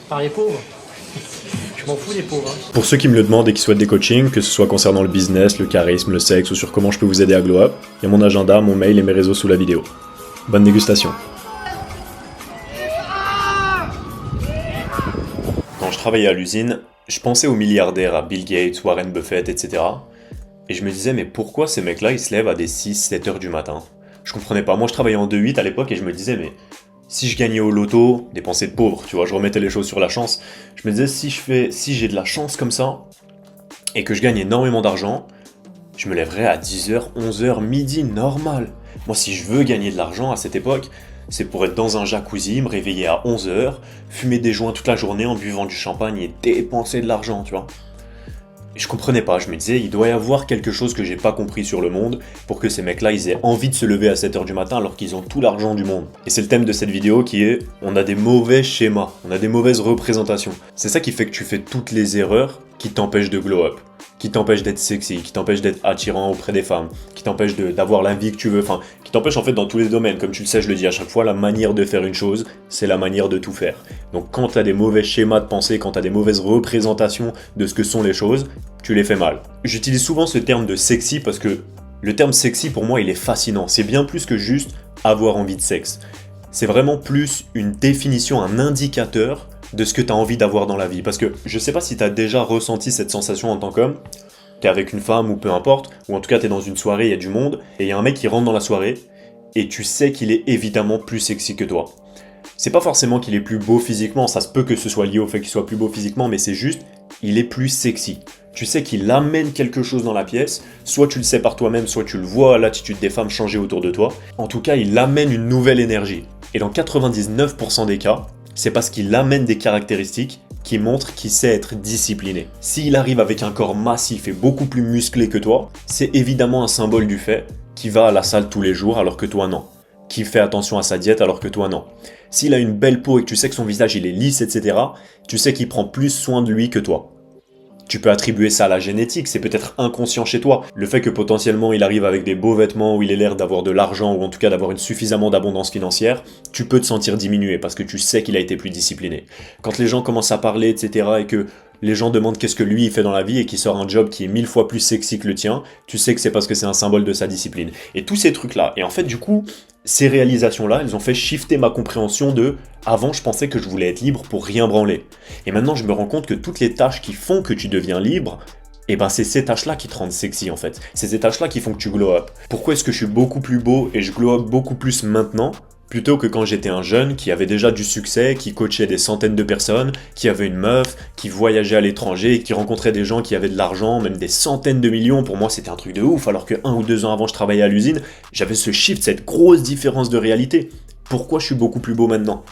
Par les pauvres. Je m'en fous des pauvres. Hein. Pour ceux qui me le demandent et qui souhaitent des coachings, que ce soit concernant le business, le charisme, le sexe ou sur comment je peux vous aider à glow up, il y a mon agenda, mon mail et mes réseaux sous la vidéo. Bonne dégustation. Quand je travaillais à l'usine, je pensais aux milliardaires, à Bill Gates, Warren Buffett, etc. Et je me disais, mais pourquoi ces mecs-là, ils se lèvent à des 6-7 heures du matin? Je comprenais pas. Moi, je travaillais en 2-8 à l'époque et je me disais, mais si je gagnais au loto, des pensées de pauvre, tu vois, je remettais les choses sur la chance. Je me disais, si j'ai de la chance comme ça, et que je gagne énormément d'argent, je me lèverais à 10h, 11h, midi, normal. Moi, si je veux gagner de l'argent à cette époque, c'est pour être dans un jacuzzi, me réveiller à 11h, fumer des joints toute la journée en buvant du champagne et dépenser de l'argent, tu vois. Et je comprenais pas, je me disais, il doit y avoir quelque chose que j'ai pas compris sur le monde pour que ces mecs-là, ils aient envie de se lever à 7h du matin alors qu'ils ont tout l'argent du monde. Et c'est le thème de cette vidéo qui est, on a des mauvais schémas, on a des mauvaises représentations. C'est ça qui fait que tu fais toutes les erreurs qui t'empêchent de glow up, qui t'empêchent d'être sexy, qui t'empêchent d'être attirant auprès des femmes, qui t'empêchent d'avoir la vie que tu veux, enfin, qui t'empêchent en fait dans tous les domaines. Comme tu le sais, je le dis à chaque fois, la manière de faire une chose, c'est la manière de tout faire. Donc quand tu as des mauvais schémas de pensée, quand tu as des mauvaises représentations de ce que sont les choses, tu les fais mal. J'utilise souvent ce terme de sexy parce que le terme sexy pour moi il est fascinant. C'est bien plus que juste avoir envie de sexe. C'est vraiment plus une définition, un indicateur de ce que tu as envie d'avoir dans la vie. Parce que je sais pas si tu as déjà ressenti cette sensation en tant qu'homme, t'es avec une femme ou peu importe, ou en tout cas t'es dans une soirée, il y a du monde, et il y a un mec qui rentre dans la soirée, et tu sais qu'il est évidemment plus sexy que toi. C'est pas forcément qu'il est plus beau physiquement, ça se peut que ce soit lié au fait qu'il soit plus beau physiquement, mais c'est juste, il est plus sexy. Tu sais qu'il amène quelque chose dans la pièce, soit tu le sais par toi-même, soit tu le vois à l'attitude des femmes changer autour de toi. En tout cas, il amène une nouvelle énergie. Et dans 99% des cas, c'est parce qu'il amène des caractéristiques qui montrent qu'il sait être discipliné. S'il arrive avec un corps massif et beaucoup plus musclé que toi, c'est évidemment un symbole du fait qu'il va à la salle tous les jours alors que toi non. Qu'il fait attention à sa diète alors que toi non. S'il a une belle peau et que tu sais que son visage il est lisse, etc., tu sais qu'il prend plus soin de lui que toi. Tu peux attribuer ça à la génétique, c'est peut-être inconscient chez toi. Le fait que potentiellement il arrive avec des beaux vêtements, où il ait l'air d'avoir de l'argent, ou en tout cas d'avoir une suffisamment d'abondance financière, tu peux te sentir diminué parce que tu sais qu'il a été plus discipliné. Quand les gens commencent à parler, etc., et que les gens demandent qu'est-ce que lui il fait dans la vie et qu'il sort un job qui est 1000 fois plus sexy que le tien, tu sais que c'est parce que c'est un symbole de sa discipline. Et tous ces trucs-là, et en fait du coup, ces réalisations-là, elles ont fait shifter ma compréhension de « avant je pensais que je voulais être libre pour rien branler ». Et maintenant je me rends compte que toutes les tâches qui font que tu deviens libre, et ben c'est ces tâches-là qui te rendent sexy en fait. C'est ces tâches-là qui font que tu glow up. Pourquoi est-ce que je suis beaucoup plus beau et je glow up beaucoup plus maintenant plutôt que quand j'étais un jeune qui avait déjà du succès, qui coachait des centaines de personnes, qui avait une meuf, qui voyageait à l'étranger, qui rencontrait des gens qui avaient de l'argent, même des centaines de millions. Pour moi, c'était un truc de ouf, alors que 1 ou 2 ans avant je travaillais à l'usine, j'avais ce shift, cette grosse différence de réalité. Pourquoi je suis beaucoup plus beau maintenant ?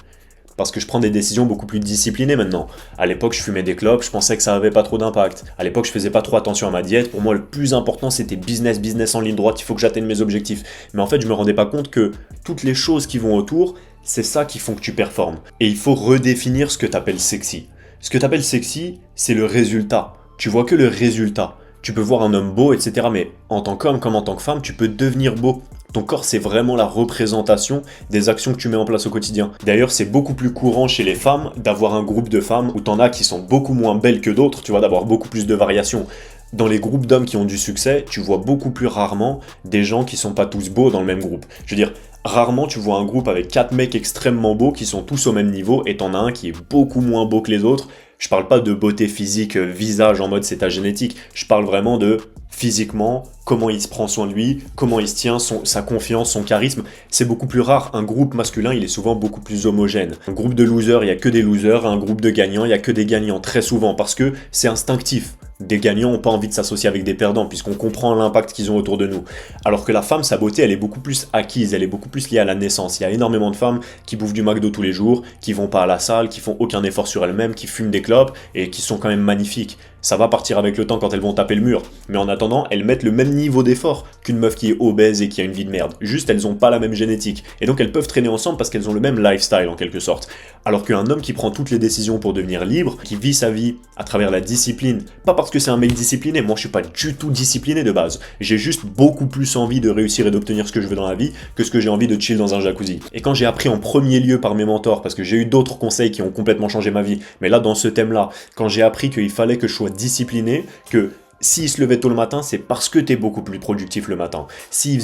Parce que je prends des décisions beaucoup plus disciplinées maintenant. À l'époque, je fumais des clopes, je pensais que ça avait pas trop d'impact. À l'époque, je faisais pas trop attention à ma diète. Pour moi, le plus important, c'était business en ligne droite. Il faut que j'atteigne mes objectifs. Mais en fait, je me rendais pas compte que toutes les choses qui vont autour, c'est ça qui font que tu performes. Et il faut redéfinir ce que t'appelles sexy. Ce que t'appelles sexy, c'est le résultat. Tu vois que le résultat. Tu peux voir un homme beau, etc. Mais en tant qu'homme comme en tant que femme, tu peux devenir beau. Ton corps, c'est vraiment la représentation des actions que tu mets en place au quotidien. D'ailleurs, c'est beaucoup plus courant chez les femmes d'avoir un groupe de femmes où t'en as qui sont beaucoup moins belles que d'autres, tu vois, d'avoir beaucoup plus de variations. Dans les groupes d'hommes qui ont du succès, tu vois beaucoup plus rarement des gens qui sont pas tous beaux dans le même groupe. Je veux dire, rarement tu vois un groupe avec 4 mecs extrêmement beaux qui sont tous au même niveau et t'en as un qui est beaucoup moins beau que les autres. Je parle pas de beauté physique, visage en mode c'est ta génétique, je parle vraiment de physiquement, comment il se prend soin de lui, comment il se tient, sa confiance, son charisme. C'est beaucoup plus rare. Un groupe masculin, il est souvent beaucoup plus homogène. Un groupe de losers, il n'y a que des losers. Un groupe de gagnants, il n'y a que des gagnants, très souvent, parce que c'est instinctif. Des gagnants n'ont pas envie de s'associer avec des perdants, puisqu'on comprend l'impact qu'ils ont autour de nous. Alors que la femme, sa beauté, elle est beaucoup plus acquise, elle est beaucoup plus liée à la naissance. Il y a énormément de femmes qui bouffent du McDo tous les jours, qui vont pas à la salle, qui font aucun effort sur elles-mêmes, qui fument des clopes, et qui sont quand même magnifiques. Ça va partir avec le temps quand elles vont taper le mur. Mais en attendant, elles mettent le même niveau d'effort qu'une meuf qui est obèse et qui a une vie de merde. Juste, elles ont pas la même génétique. Et donc, elles peuvent traîner ensemble parce qu'elles ont le même lifestyle, en quelque sorte. Alors qu'un homme qui prend toutes les décisions pour devenir libre, qui vit sa vie à travers la discipline, pas parce que c'est un mec discipliné. Moi, je suis pas du tout discipliné de base. J'ai juste beaucoup plus envie de réussir et d'obtenir ce que je veux dans la vie que ce que j'ai envie de chill dans un jacuzzi. Et quand j'ai appris en premier lieu par mes mentors, parce que j'ai eu d'autres conseils qui ont complètement changé ma vie, mais là, dans ce thème-là, quand j'ai appris qu'il fallait que je sois discipliné, que s'ils se levaient tôt le matin, c'est parce que t'es beaucoup plus productif le matin. S'ils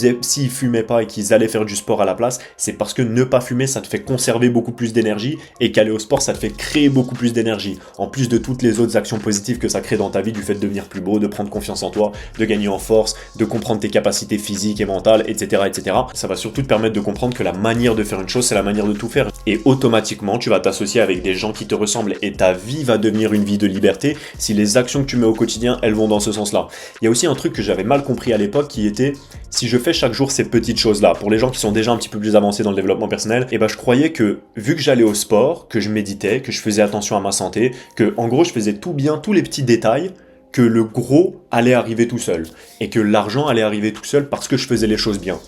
fumaient pas et qu'ils allaient faire du sport à la place, c'est parce que ne pas fumer, ça te fait conserver beaucoup plus d'énergie et qu'aller au sport, ça te fait créer beaucoup plus d'énergie. En plus de toutes les autres actions positives que ça crée dans ta vie, du fait de devenir plus beau, de prendre confiance en toi, de gagner en force, de comprendre tes capacités physiques et mentales, etc., etc. Ça va surtout te permettre de comprendre que la manière de faire une chose, c'est la manière de tout faire. Et automatiquement, tu vas t'associer avec des gens qui te ressemblent et ta vie va devenir une vie de liberté si les actions que tu mets au quotidien, elles vont dans ce sens-là. Il y a aussi un truc que j'avais mal compris à l'époque qui était, si je fais chaque jour ces petites choses-là, pour les gens qui sont déjà un petit peu plus avancés dans le développement personnel, et ben je croyais que, vu que j'allais au sport, que je méditais, que je faisais attention à ma santé, que en gros je faisais tout bien, tous les petits détails, que le gros allait arriver tout seul. Et que l'argent allait arriver tout seul parce que je faisais les choses bien.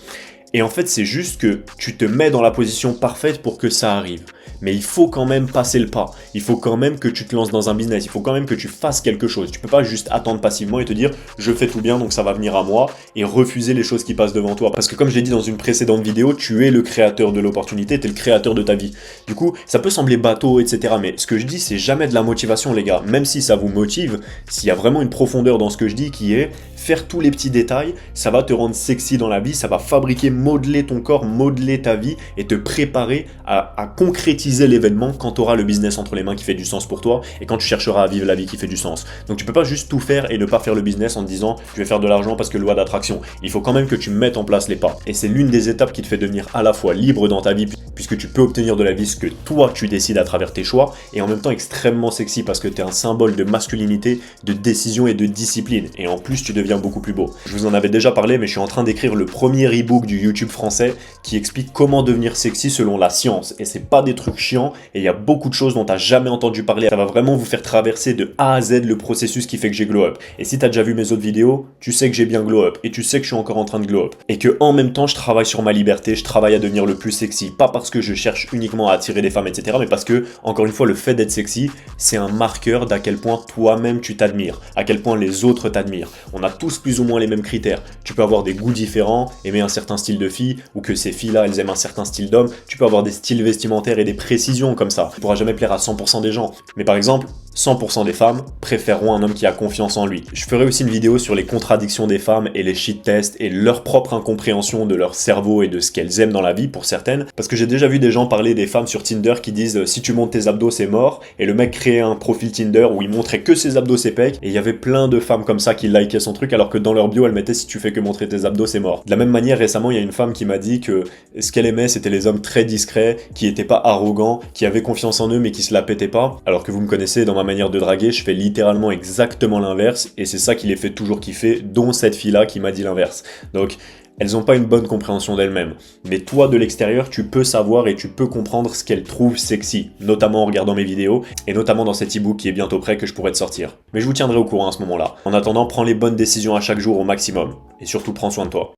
Et en fait, c'est juste que tu te mets dans la position parfaite pour que ça arrive. Mais il faut quand même passer le pas. Il faut quand même que tu te lances dans un business. Il faut quand même que tu fasses quelque chose. Tu peux pas juste attendre passivement et te dire « je fais tout bien donc ça va venir à moi » et refuser les choses qui passent devant toi. Parce que comme je l'ai dit dans une précédente vidéo, tu es le créateur de l'opportunité, tu es le créateur de ta vie. Du coup, ça peut sembler bateau, etc. Mais ce que je dis, c'est jamais de la motivation, les gars. Même si ça vous motive, s'il y a vraiment une profondeur dans ce que je dis qui est faire tous les petits détails, ça va te rendre sexy dans la vie, ça va fabriquer, modeler ton corps, modeler ta vie et te préparer à concrétiser l'événement quand tu auras le business entre les mains qui fait du sens pour toi et quand tu chercheras à vivre la vie qui fait du sens. Donc tu peux pas juste tout faire et ne pas faire le business en te disant je vais faire de l'argent parce que loi d'attraction. Il faut quand même que tu mettes en place les pas. Et c'est l'une des étapes qui te fait devenir à la fois libre dans ta vie puisque tu peux obtenir de la vie ce que toi tu décides à travers tes choix et en même temps extrêmement sexy parce que tu es un symbole de masculinité, de décision et de discipline. Et en plus tu deviens beaucoup plus beau. Je vous en avais déjà parlé mais je suis en train d'écrire le premier e-book du YouTube français qui explique comment devenir sexy selon la science. Et c'est pas des trucs chiants et il y a beaucoup de choses dont tu n'as jamais entendu parler. Ça va vraiment vous faire traverser de A à Z le processus qui fait que j'ai glow up. Et si tu as déjà vu mes autres vidéos, tu sais que j'ai bien glow up et tu sais que je suis encore en train de glow up. Et que en même temps je travaille sur ma liberté, je travaille à devenir le plus sexy. Pas parce que je cherche uniquement à attirer des femmes, etc. mais parce que, encore une fois, le fait d'être sexy, c'est un marqueur d'à quel point toi-même tu t'admires, à quel point les autres t'admirent. On a tous plus ou moins les mêmes critères. Tu peux avoir des goûts différents, aimer un certain style de fille, ou que ces filles-là, elles aiment un certain style d'homme. Tu peux avoir des styles vestimentaires et des précisions comme ça. Tu pourras jamais plaire à 100% des gens. Mais par exemple, 100% des femmes préféreront un homme qui a confiance en lui. Je ferai aussi une vidéo sur les contradictions des femmes et les shit tests et leur propre incompréhension de leur cerveau et de ce qu'elles aiment dans la vie pour certaines. Parce que j'ai déjà vu des gens parler des femmes sur Tinder qui disent si tu montes tes abdos c'est mort, et le mec créait un profil Tinder où il montrait que ses abdos ses pecs, et il y avait plein de femmes comme ça qui likaient son truc alors que dans leur bio elle mettait si tu fais que montrer tes abdos c'est mort. De la même manière récemment il y a une femme qui m'a dit que ce qu'elle aimait c'était les hommes très discrets, qui étaient pas arrogants, qui avaient confiance en eux mais qui se la pétaient pas, alors que vous me connaissez dans ma manière de draguer, je fais littéralement exactement l'inverse et c'est ça qui les fait toujours kiffer, dont cette fille là qui m'a dit l'inverse. Donc elles n'ont pas une bonne compréhension d'elles-mêmes. Mais toi, de l'extérieur, tu peux savoir et tu peux comprendre ce qu'elles trouvent sexy, notamment en regardant mes vidéos, et notamment dans cet e-book qui est bientôt prêt que je pourrais te sortir. Mais je vous tiendrai au courant à ce moment-là. En attendant, prends les bonnes décisions à chaque jour au maximum. Et surtout, prends soin de toi.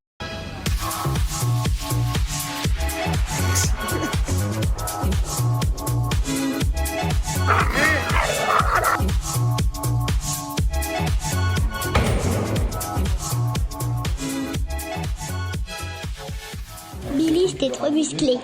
Billy, c'était trop musclé.